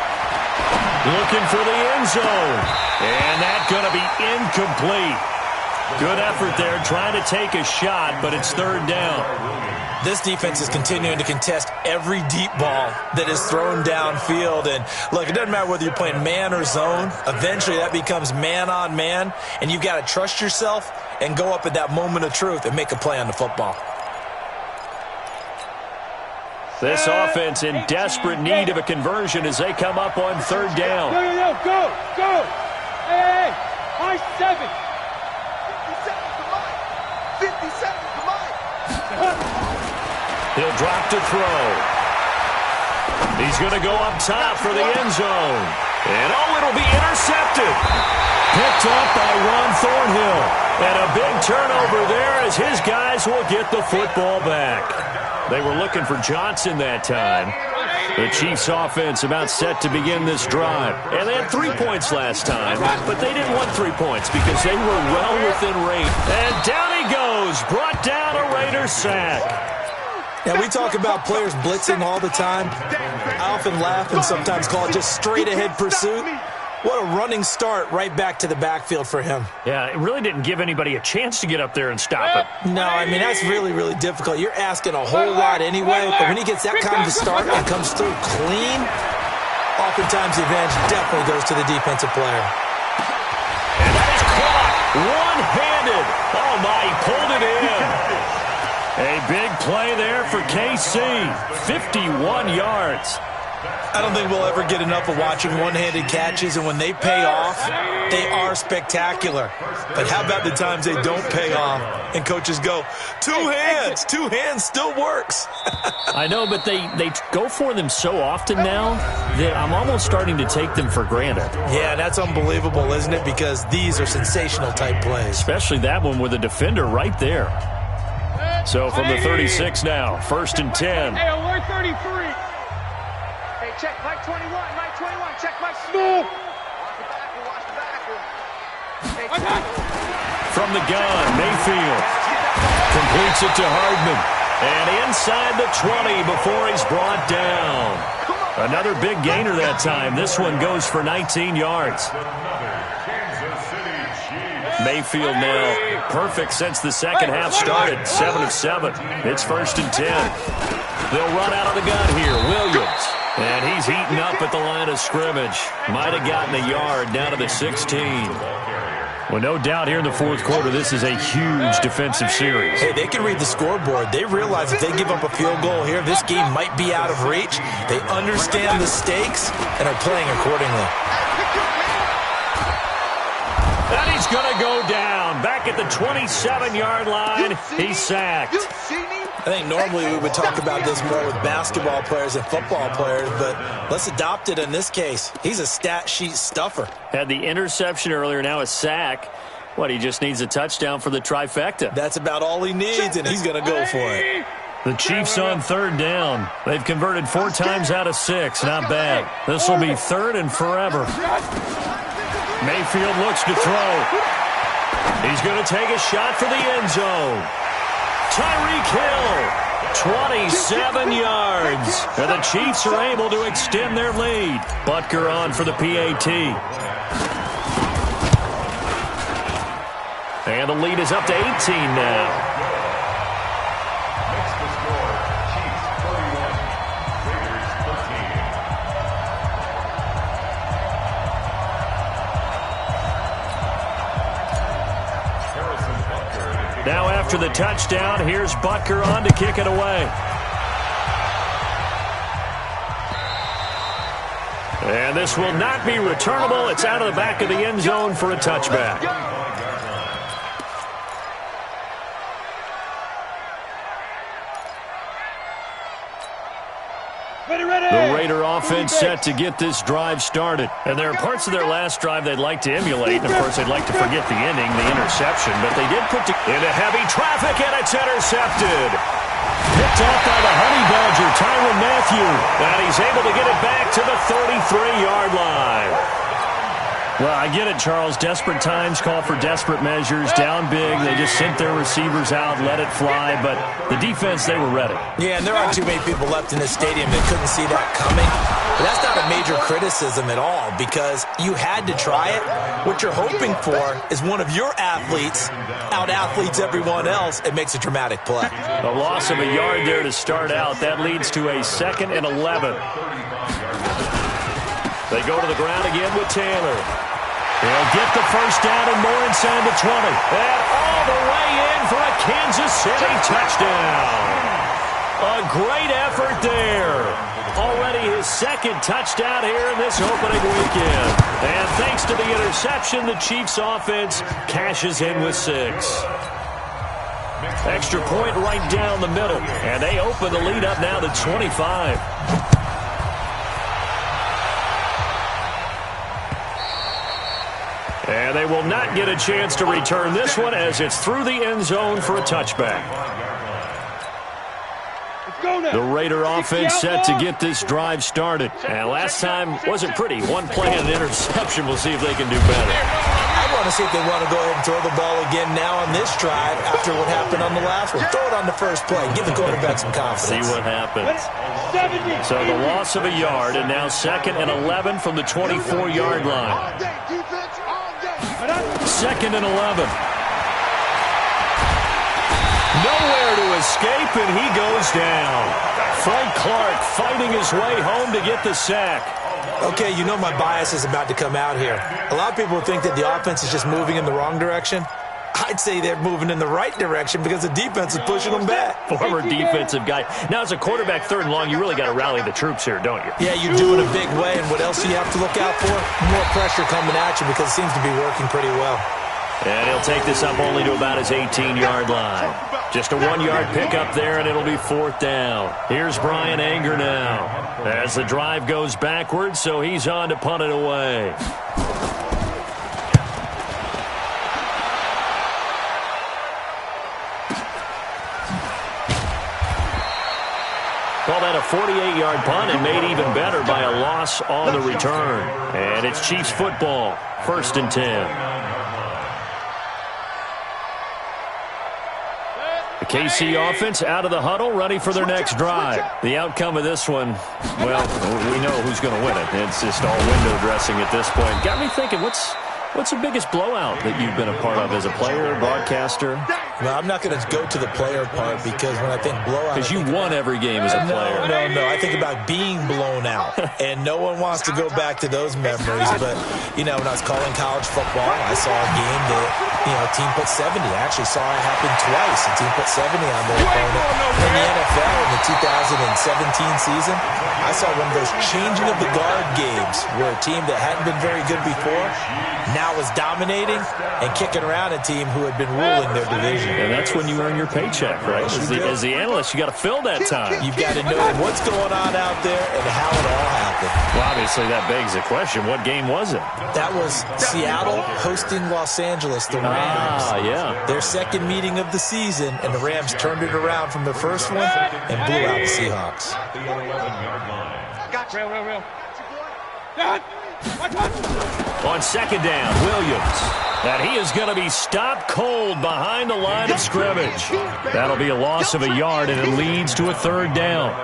Looking for the end zone. And that's going to be incomplete. Good effort there, trying to take a shot, but it's 3rd down. This defense is continuing to contest every deep ball that is thrown downfield. And, look, it doesn't matter whether you're playing man or zone. Eventually, that becomes man-on-man, and you've got to trust yourself and go up at that moment of truth and make a play on the football. This offense in desperate need of a conversion as they come up on 3rd down. Go! Hey, high 7. 57, come on! He'll drop to throw. He's going to go up top for the end zone. And, it'll be intercepted. Picked up by Ron Thornhill. And a big turnover there as his guys will get the football back. They were looking for Johnson that time. The Chiefs offense about set to begin this drive. And they had 3 points last time, but they didn't want 3 points because they were well within range. And down he goes, brought down a Raider sack. Now, we talk about players blitzing all the time. I often laugh and sometimes call it just straight-ahead pursuit. What a running start right back to the backfield for him. Yeah, it really didn't give anybody a chance to get up there and stop him. No, I mean, that's really, really difficult. You're asking a whole lot anyway, but when he gets that kind of a start and comes through clean, oftentimes the advantage definitely goes to the defensive player. And that is caught one-handed. Oh, my, he pulled it in. A big play there for KC, 51 yards. I don't think we'll ever get enough of watching one-handed catches, and when they pay off, they are spectacular. But how about the times they don't pay off, and coaches go, two hands still works. I know, but they go for them so often now that I'm almost starting to take them for granted. Yeah, that's unbelievable, isn't it? Because these are sensational-type plays. Especially that one with a defender right there. So from the 36 now, 1st and 10. Hey, alert 33. Hey, check Mike 21, check Mike. Move. Watch the back. Hey, From the gun, Mayfield completes it to Hardman. And inside the 20 before he's brought down. Another big gainer that time. This one goes for 19 yards. Mayfield now perfect since the second half started. 7 of 7. It's 1st and 10. They'll run out of the gun here. Williams. And he's eaten up at the line of scrimmage. Might have gotten a yard down to the 16. Well, no doubt here in the 4th quarter, this is a huge defensive series. Hey, they can read the scoreboard. They realize if they give up a field goal here, this game might be out of reach. They understand the stakes and are playing accordingly. And he's going to go down. Back at the 27-yard line, he's sacked. I think normally we would talk about this more with basketball players and football players, but let's adopt it in this case. He's a stat sheet stuffer. Had the interception earlier, now a sack. What, he just needs a touchdown for the trifecta. That's about all he needs, and he's going to go for it. The Chiefs on 3rd down. They've converted 4 times out of 6. Not bad. This will be 3rd and forever. Mayfield looks to throw. He's going to take a shot for the end zone. Tyreek Hill, 27 yards. And the Chiefs are able to extend their lead. Butker on for the PAT. And the lead is up to 18 now. Now after the touchdown, here's Butker on to kick it away. And this will not be returnable. It's out of the back of the end zone for a touchback. The Raider offense set to get this drive started. And there are parts of their last drive they'd like to emulate. And, of course, they'd like to forget the ending, the interception. But they did put into heavy traffic, and it's intercepted. Picked off by the Honey Badger, Tyrann Mathieu. And he's able to get it back to the 33-yard line. Well, I get it, Charles. Desperate times call for desperate measures. Down big, they just sent their receivers out, let it fly. But the defense, they were ready. Yeah, and there aren't too many people left in this stadium that couldn't see that coming. But that's not a major criticism at all because you had to try it. What you're hoping for is one of your athletes out-athletes everyone else and makes a dramatic play. A loss of a yard there to start out. That leads to a 2nd and 11. They go to the ground again with Taylor. They'll get the first down and more inside the 20. And all the way in for a Kansas City touchdown. A great effort there. Already his 2nd touchdown here in this opening weekend. And thanks to the interception, the Chiefs offense cashes in with 6. Extra point right down the middle. And they open the lead up now to 25. And they will not get a chance to return this one as it's through the end zone for a touchback. The Raider offense set to get this drive started. And last time wasn't pretty. One play and an interception. We'll see if they can do better. I want to see if they want to go ahead and throw the ball again now on this drive after what happened on the last one. Throw it on the first play. Give the quarterback some confidence. See what happens. So the loss of a yard, and now 2nd and 11 from the 24-yard line. 2nd and 11. Nowhere to escape, and he goes down. Frank Clark fighting his way home to get the sack. Okay, you know my bias is about to come out here. A lot of people think that the offense is just moving in the wrong direction. I'd say they're moving in the right direction because the defense is pushing them back. Former defensive guy. Now, as a quarterback 3rd and long, you really got to rally the troops here, don't you? Yeah, you do in a big way, and what else do you have to look out for? More pressure coming at you because it seems to be working pretty well. And he'll take this up only to about his 18-yard line. Just a 1-yard pickup there, and it'll be 4th down. Here's Brian Anger now as the drive goes backwards, so he's on to punt it away. Call that a 48-yard punt and made even better by a loss on the return. And it's Chiefs football, 1st and 10. The KC offense out of the huddle, ready for their next drive. The outcome of this one, well, we know who's going to win it. It's just all window dressing at this point. Got me thinking, what's the biggest blowout that you've been a part of as a player, broadcaster? Well, I'm not going to go to the player part because when I think blowout... Because you won every game as a player. No. I think about being blown out. And no one wants to go back to those memories. But, you know, when I was calling college football, I saw a game that, you know, a team put 70. I actually saw it happen twice. A team put 70 on their opponent. In the NFL in the 2017 season, I saw one of those changing of the guard games where a team that hadn't been very good before now was dominating and kicking around a team who had been ruling their division. And that's when you earn your paycheck, right? As the analyst, you got to fill that time. You've got to know what's going on out there and how it all happened. Well, obviously, that begs the question, what game was it? That was Seattle hosting Los Angeles, the Rams. Yeah. Their 2nd meeting of the season, and the Rams turned it around from the first one and blew out the Seahawks. Real. On 2nd down, Williams. And he is going to be stopped cold behind the line of scrimmage. That'll be a loss of a yard, and it leads to a 3rd down.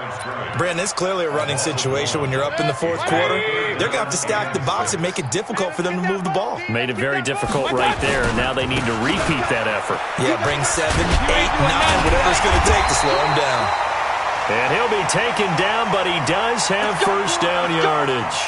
Brandon, it's clearly a running situation when you're up in the 4th quarter. They're going to have to stack the box and make it difficult for them to move the ball. Made it very difficult right there, and now they need to repeat that effort. Yeah, bring 7, 8, 9, whatever it's going to take to slow him down. And he'll be taken down, but he does have 1st down yardage.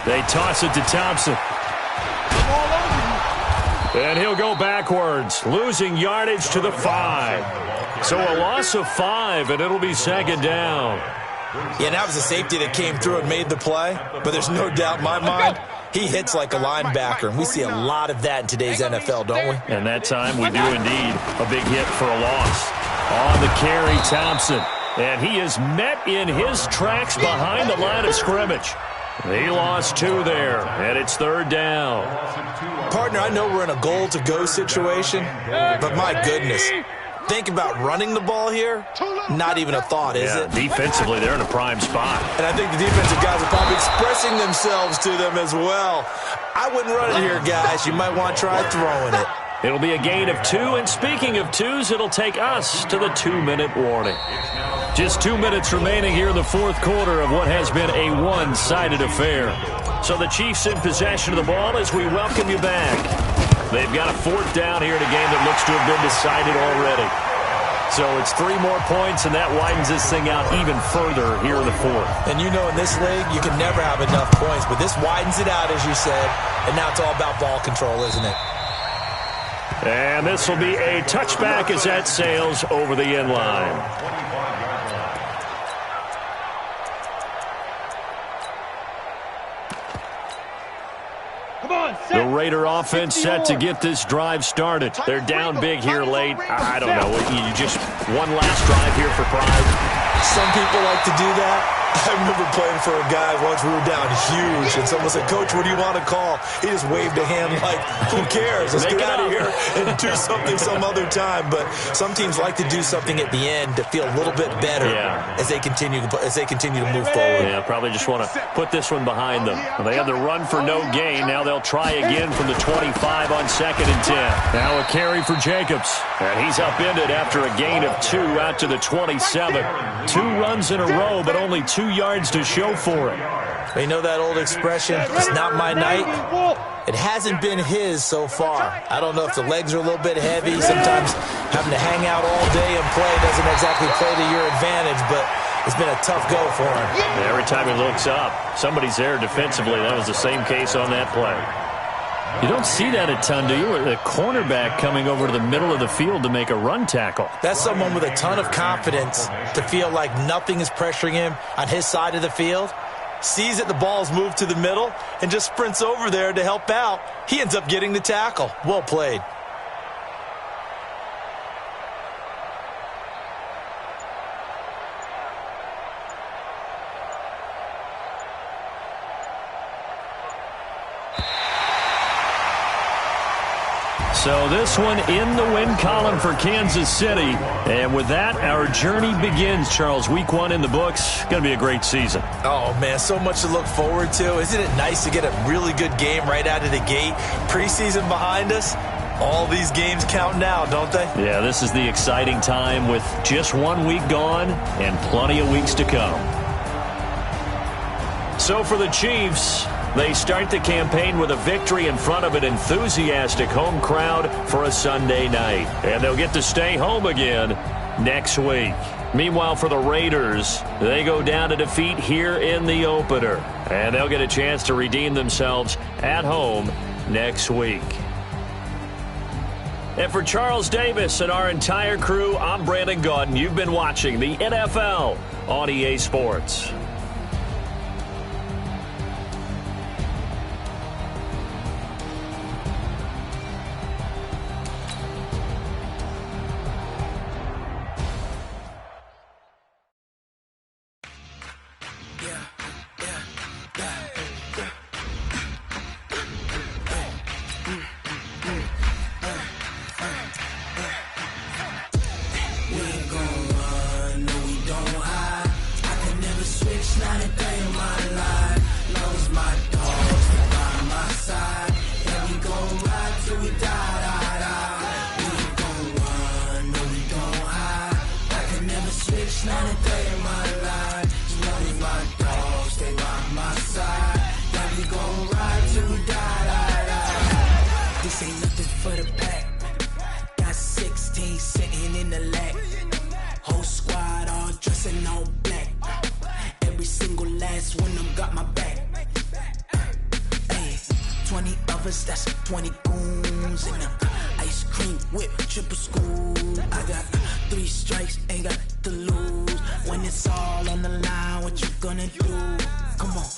They toss it to Thompson. And he'll go backwards, losing yardage to the 5. So a loss of 5, and it'll be second down. Yeah, that was a safety that came through and made the play, but there's no doubt in my mind he hits like a linebacker, and we see a lot of that in today's NFL, don't we? And that time we do indeed. A big hit for a loss. On the carry, Thompson. And he is met in his tracks behind the line of scrimmage. He lost 2 there, and it's third down. Partner, I know we're in a goal-to-go situation, but my goodness. Think about running the ball here. Not even a thought, is it? Defensively, they're in a prime spot. And I think the defensive guys are probably expressing themselves to them as well. I wouldn't run it here, guys. You might want to try throwing it. It'll be a gain of 2, and speaking of 2s, it'll take us to the 2-minute warning. Just 2 minutes remaining here in the fourth quarter of what has been a one-sided affair. So the Chiefs in possession of the ball as we welcome you back. They've got a 4th down here in a game that looks to have been decided already. So it's 3 more points, and that widens this thing out even further here in the 4th. And you know in this league, you can never have enough points, but this widens it out, as you said, and now it's all about ball control, isn't it? And this will be a touchback as that sails over the end line. The Raider offense set to get this drive started. They're down big here late. I don't know. You just one last drive here for pride. Some people like to do that. I remember playing for a guy once. We were down huge, and someone said, "Coach, what do you want to call?" He just waved a hand like, "Who cares? Let's get out of here and do something some other time." But some teams like to do something at the end to feel a little bit better as they continue to move forward. Yeah, probably just want to put this one behind them. Well, they had the run for no gain. Now they'll try again from the 25 on 2nd and 10. Now a carry for Jacobs, and he's upended after a gain of 2 out to the 27. 2 runs in a row, but only 2 yards to show for it. You know that old expression, "It's not my night"? It hasn't been his so far. I don't know if the legs are a little bit heavy. Sometimes having to hang out all day and play doesn't exactly play to your advantage, but it's been a tough go for him. Every time he looks up, somebody's there defensively. That was the same case on that play. You don't see that a ton, do you? The cornerback coming over to the middle of the field to make a run tackle. That's someone with a ton of confidence to feel like nothing is pressuring him on his side of the field. Sees that the ball's moved to the middle and just sprints over there to help out. He ends up getting the tackle. Well played. So this one in the win column for Kansas City. And with that, our journey begins, Charles. Week 1 in the books. Going to be a great season. Oh, man, so much to look forward to. Isn't it nice to get a really good game right out of the gate? Preseason behind us. All these games count now, don't they? Yeah, this is the exciting time with just 1 week gone and plenty of weeks to come. So for the Chiefs, they start the campaign with a victory in front of an enthusiastic home crowd for a Sunday night. And they'll get to stay home again next week. Meanwhile, for the Raiders, they go down to defeat here in the opener. And they'll get a chance to redeem themselves at home next week. And for Charles Davis and our entire crew, I'm Brandon Gaudin. You've been watching the NFL on EA Sports. last one of them got my back. Hey, 20 of us, that's 20 goons. And ice cream whip, triple school. I got 3 strikes, ain't got to lose. When it's all on the line, what you gonna do? Come on,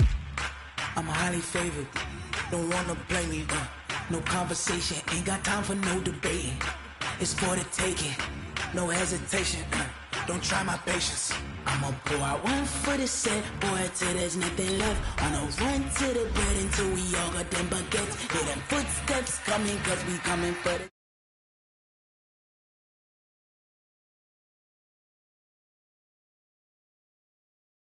I'm highly favored. Don't wanna play me, no conversation, ain't got time for no debating. It's for the taking, no hesitation, don't try my patience. I'ma pour out one for the set, boy, till there's nothing left. On a run to the bread until we all got them baguettes. Hear them footsteps coming, cause we coming for the